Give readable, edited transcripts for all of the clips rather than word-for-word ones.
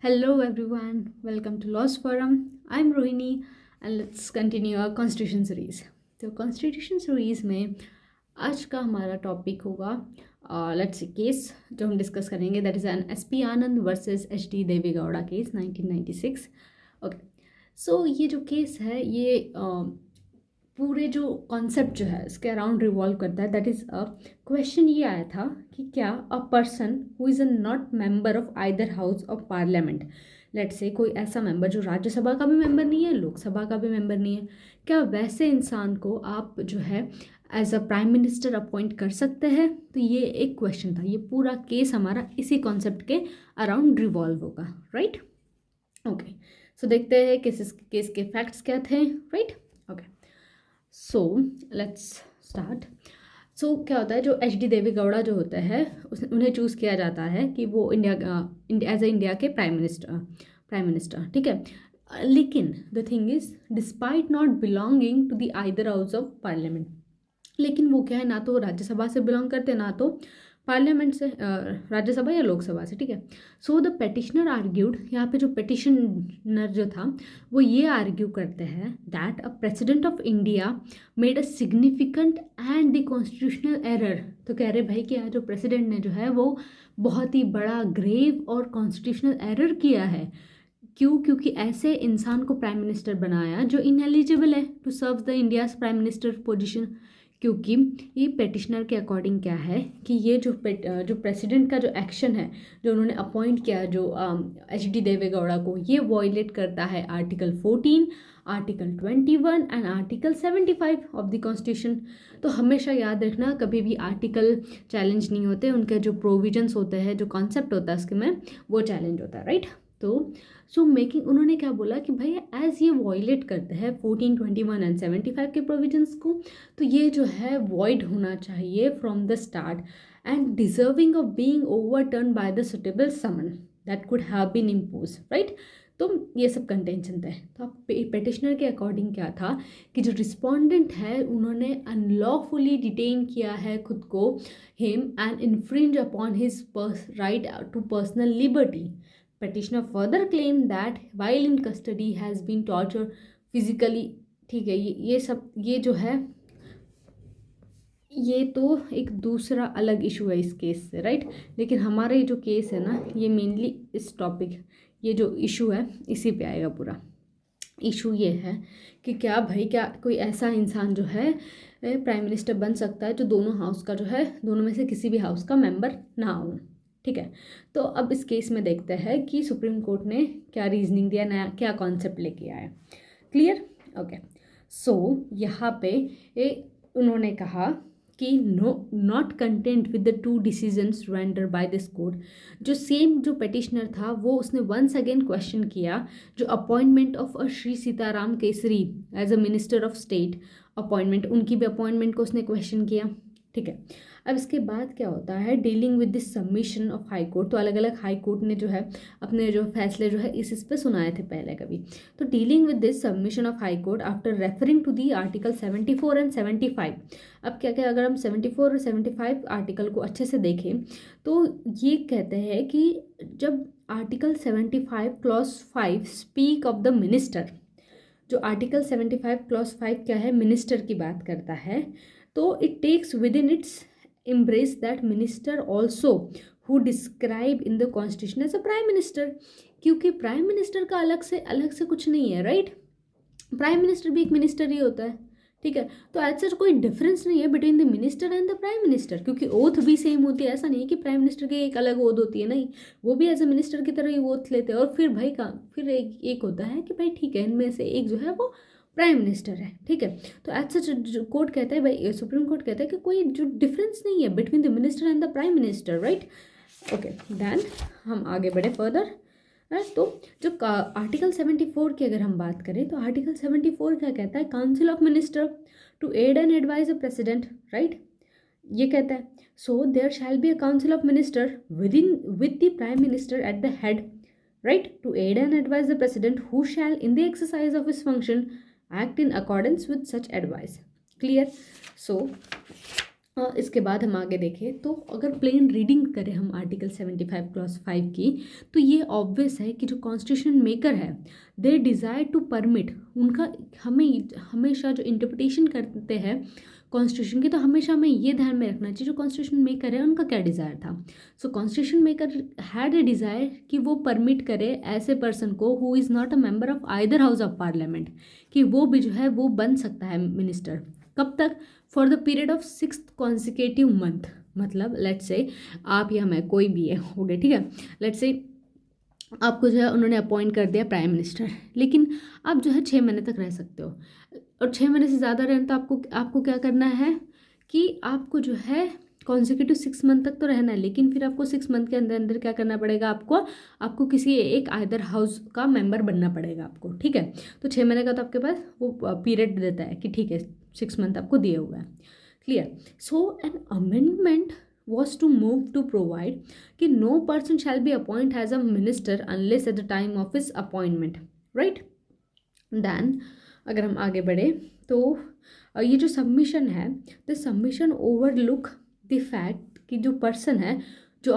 Hello everyone, welcome to Laws Forum. I'm Rohini and let's continue our Constitution series. तो Constitution series में आज का हमारा topic होगा लेट्स सी केस जो हम डिस्कस करेंगे that is an SP Anand versus H D Deve Gowda case 1996. Okay so ये जो केस है ये पूरे जो कॉन्सेप्ट जो है इसके अराउंड रिवॉल्व करता है. दैट इज़ अ क्वेश्चन ये आया था कि क्या a person who is a not member of either house of parliament, let's say कोई ऐसा मेंबर जो राज्यसभा का भी मेंबर नहीं है, लोकसभा का भी मेंबर नहीं है, क्या वैसे इंसान को आप जो है as a prime minister appoint कर सकते हैं. तो ये एक क्वेश्चन था. ये पूरा केस हमारा इसी कॉन्सेप्ट के अराउंड रिवॉल्व होगा. राइट. ओके सो देखते हैं केस के फैक्ट्स क्या थे. Right. Okay so let's start. So क्या होता है, जो एच डी देवेगौड़ा जो होता है उन्हें चूज़ किया जाता है कि वो एज ए इंडिया के प्राइम मिनिस्टर. ठीक है. लेकिन the thing is despite not belonging to the either house of parliament, लेकिन वो क्या है, ना तो राज्यसभा से बिलोंग करते ना तो पार्लियामेंट से, राज्यसभा या लोकसभा से. ठीक है. सो द पेटिशनर आर्ग्यूड, यहाँ पे जो पेटिशनर जो था वो ये आर्ग्यू करते हैं that a president of India made a significant and the constitutional error. तो कह रहे भाई कि जो प्रेसिडेंट ने जो है वो बहुत ही बड़ा ग्रेव और कॉन्स्टिट्यूशनल एरर किया है. क्यों? क्योंकि ऐसे इंसान को प्राइम मिनिस्टर बनाया जो इनएलिजिबल है to serve the India's prime minister position. क्योंकि ये पेटिशनर के अकॉर्डिंग क्या है कि ये जो प्रेसिडेंट का जो एक्शन है, जो उन्होंने अपॉइंट किया जो एच डी देवेगौड़ा को, ये वॉयलेट करता है article 14, article 21 and article 75 of the constitution. तो हमेशा याद रखना, कभी भी आर्टिकल चैलेंज नहीं होते, उनके जो प्रोविजंस होते हैं, जो कॉन्सेप्ट होता है उसके में, वो चैलेंज होता है. राइट. तो उन्होंने क्या बोला कि भाई एज ये वॉयलेट करते हैं 14, 21 एंड 75 के प्रोविजंस को, तो ये जो है वॉइड होना चाहिए from the start and deserving of being overturn by the suitable summon that could have been impose. Right. तो ये सब कंटेंशन थे. तो अब पेटिशनर के अकॉर्डिंग क्या था कि जो रिस्पोंडेंट है उन्होंने अनलॉफुली डिटेन किया है खुद को, him, and infringe upon his right to personal liberty. Petitioner further claimed that while in custody has been tortured physically. ठीक है. ये सब ये जो है ये तो एक दूसरा अलग इशू है इस केस से. राइट. लेकिन हमारा ये जो केस है ना, ये मेनली इस टॉपिक, ये जो इशू है इसी पे आएगा. पूरा इशू ये है कि क्या भाई क्या कोई ऐसा इंसान जो है प्राइम मिनिस्टर बन सकता है जो दोनों हाउस का जो है, दोनों में से किसी भी हाउस का मेंबर ना हो. ठीक है. तो अब इस केस में देखते हैं कि सुप्रीम कोर्ट ने क्या रीजनिंग दिया, नया क्या कॉन्सेप्ट लेके आया. क्लियर. ओके सो यहाँ पे उन्होंने कहा कि not content with the two decisions render by this court. जो पेटिशनर था वो उसने वंस अगेन क्वेश्चन किया जो appointment of Shri Sitaram Kesri as a minister of state appointment, उनकी भी अपॉइंटमेंट को उसने क्वेश्चन किया. ठीक है. अब इसके बाद क्या होता है, dealing with this submission of high court. तो अलग अलग हाई कोर्ट ने जो है अपने जो फैसले जो है इस पे सुनाए थे पहले कभी. तो dealing with this submission of high court after referring to the article 74 and 75. अब क्या क्या अगर हम 74 और 75 आर्टिकल को अच्छे से देखें तो ये कहते हैं कि जब article 75 clause 5 speak of the minister, जो आर्टिकल 75 क्लॉज 5 क्या है, मिनिस्टर की बात करता है. तो it takes within its embrace that minister also who describe in the constitution as a prime minister. क्योंकि प्राइम मिनिस्टर का अलग से कुछ नहीं है. राइट. प्राइम मिनिस्टर भी एक मिनिस्टर ही होता है. ठीक है. तो एज सच कोई डिफरेंस नहीं है between the minister and the prime minister, क्योंकि ओथ भी सेम होती है. ऐसा नहीं है कि प्राइम मिनिस्टर की एक अलग ओथ होती है, नहीं, वो भी एज अ मिनिस्टर की तरह ही ओथ लेते हैं. और फिर भाई का फिर एक होता है कि भाई ठीक है इनमें से एक जो है वो प्राइम मिनिस्टर है. ठीक है. तो एज सच कोर्ट कहता है, भाई सुप्रीम कोर्ट कहता है कि कोई जो डिफरेंस नहीं है between the minister and the prime minister. Right. Okay then हम आगे बढ़े फर्दर. तो जो आर्टिकल 74 की अगर हम बात करें तो आर्टिकल 74 क्या कहता है, council of minister to aid and advise a president. Right. ये कहता है so there shall be a council of minister with the prime minister at the head. Right. To aid and advise the president who shall in the exercise of his function act in accordance with such advice. Clear. So इसके बाद हम आगे देखें तो अगर plane reading करें हम article 75 clause 5 की, तो ये ऑब्वियस है कि जो कॉन्स्टिट्यूशन मेकर है दे डिज़ायर टू परमिट, उनका हमें हमेशा जो इंटरप्रिटेशन करते हैं कॉन्स्टिट्यूशन की, तो हमेशा हमें ये ध्यान में रखना चाहिए जो कॉन्स्टिट्यूशन मेकर है उनका क्या डिज़ायर था। So constitution maker had a desire कि वो परमिट करे ऐसे पर्सन को who is not a member of either house of parliament, कि वो भी जो है वो बन सकता है मिनिस्टर। कब तक? For the period of 6 consecutive month, मतलब लेट्स से आप या मैं कोई भी है हो गया, ठीक है। लेट्स से आपको जो है उन्होंने अपॉइंट कर दिया प्राइम मिनिस्टर, लेकिन आप जो है 6 महीने तक रह सकते हो, और 6 महीने से ज़्यादा रहना तो आपको क्या करना है कि आपको जो है कॉन्सिक्यूटिव 6 मंथ तक तो रहना है, लेकिन फिर आपको 6 मंथ के अंदर अंदर क्या करना पड़ेगा, आपको किसी एक आइदर हाउस का मेंबर बनना पड़ेगा आपको, ठीक है। तो 6 महीने का तो आपके पास वो पीरियड देता है कि ठीक है 6 मंथ आपको दिए हुआ है, clear. So an amendment was to move to provide कि no person shall be appointed as a minister unless at the time of his appointment, right? Then अगर हम आगे बढ़े तो ये जो सबमिशन है, the submission overlook the fact कि जो पर्सन है जो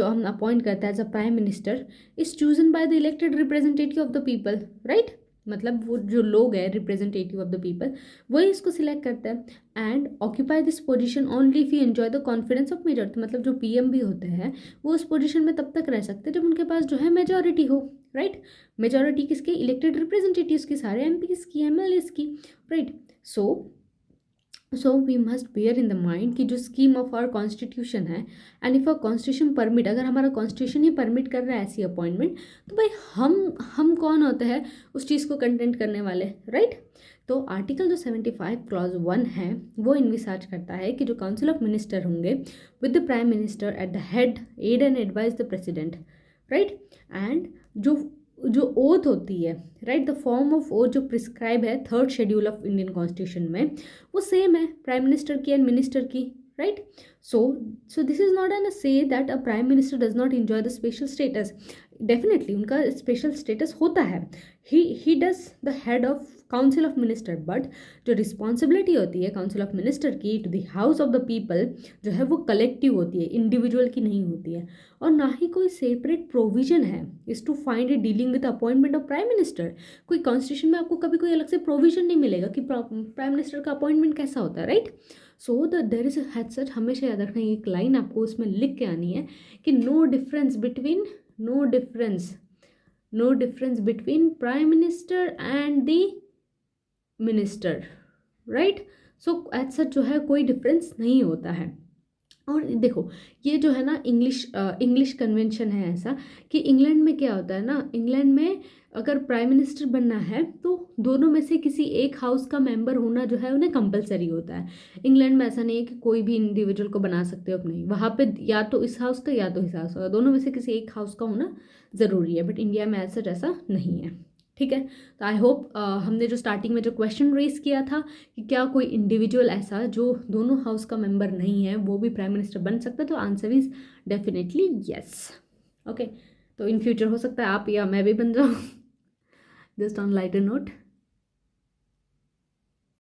हम अपॉइंट करते हैं as a prime minister is chosen by the elected representative of the people, right. मतलब वो जो लोग हैं रिप्रेजेंटेटिव ऑफ द पीपल वही इसको सिलेक्ट करते हैं, and occupy this position only if you enjoy the confidence of majority. मतलब जो पीएम भी होते हैं वो उस पोजीशन में तब तक रह सकते हैं जब उनके पास जो है मेजॉरिटी हो, राइट। मेजॉरिटी किसकी? इलेक्टेड रिप्रेजेंटेटिव्स की, सारे एमपीज की, एमएलएस की, right. So we must bear in the mind कि जो स्कीम ऑफ आवर कॉन्स्टिट्यूशन है, and if a constitution permit, अगर हमारा कॉन्स्टिट्यूशन ही परमिट कर रहा है ऐसी अपॉइंटमेंट, तो भाई हम कौन होते हैं उस चीज़ को कंटेंट करने वाले, राइट। तो आर्टिकल जो 75 क्लॉज 1 है वो इन्विसार्ज करता है कि जो काउंसिल ऑफ मिनिस्टर होंगे with the prime minister at the head aid and advise the president, right. And जो ओथ होती है, right, the form of oath जो प्रिस्क्राइब है 3rd schedule of Indian constitution में वो सेम है प्राइम मिनिस्टर की एंड मिनिस्टर की, right. So this is not an say that a prime minister does not enjoy the special status. Definitely उनका special status होता है, he does the head of council of minister, but जो responsibility होती है council of minister की to the house of the people जो है वो कलेक्टिव होती है, इंडिविजुअल की नहीं होती है। और ना ही कोई सेपरेट प्रोविजन है is to find a dealing with appointment of prime minister. कोई कॉन्स्टिट्यूशन में आपको कभी कोई अलग से प्रोविजन नहीं मिलेगा कि प्राइम मिनिस्टर का अपॉइंटमेंट कैसा होता है, right. So there is has such, हमेशा याद रखना एक लाइन आपको उसमें लिख के आनी है कि no difference between prime minister and the minister, right. So as such जो है कोई डिफरेंस नहीं होता है। और देखो ये जो है ना इंग्लिश कन्वेंशन है ऐसा कि इंग्लैंड में क्या होता है ना, इंग्लैंड में अगर प्राइम मिनिस्टर बनना है तो दोनों में से किसी एक हाउस का मेंबर होना जो है उन्हें कंपलसरी होता है। इंग्लैंड में ऐसा नहीं है कि कोई भी इंडिविजुअल को बना सकते हो अपने, वहाँ पे या तो इस हाउस का या तो इस हाउस का, दोनों में से किसी एक हाउस का होना ज़रूरी है, बट इंडिया में ऐसा नहीं है, ठीक है। तो आई होप हमने जो स्टार्टिंग में जो क्वेश्चन रेज किया था कि क्या कोई इंडिविजुअल ऐसा जो दोनों हाउस का मेंबर नहीं है वो भी प्राइम मिनिस्टर बन सकता है, तो answer is definitely yes, okay. तो इन फ्यूचर हो सकता है आप या मैं भी बन जाऊँ, जस्ट ऑन लाइटर नोट।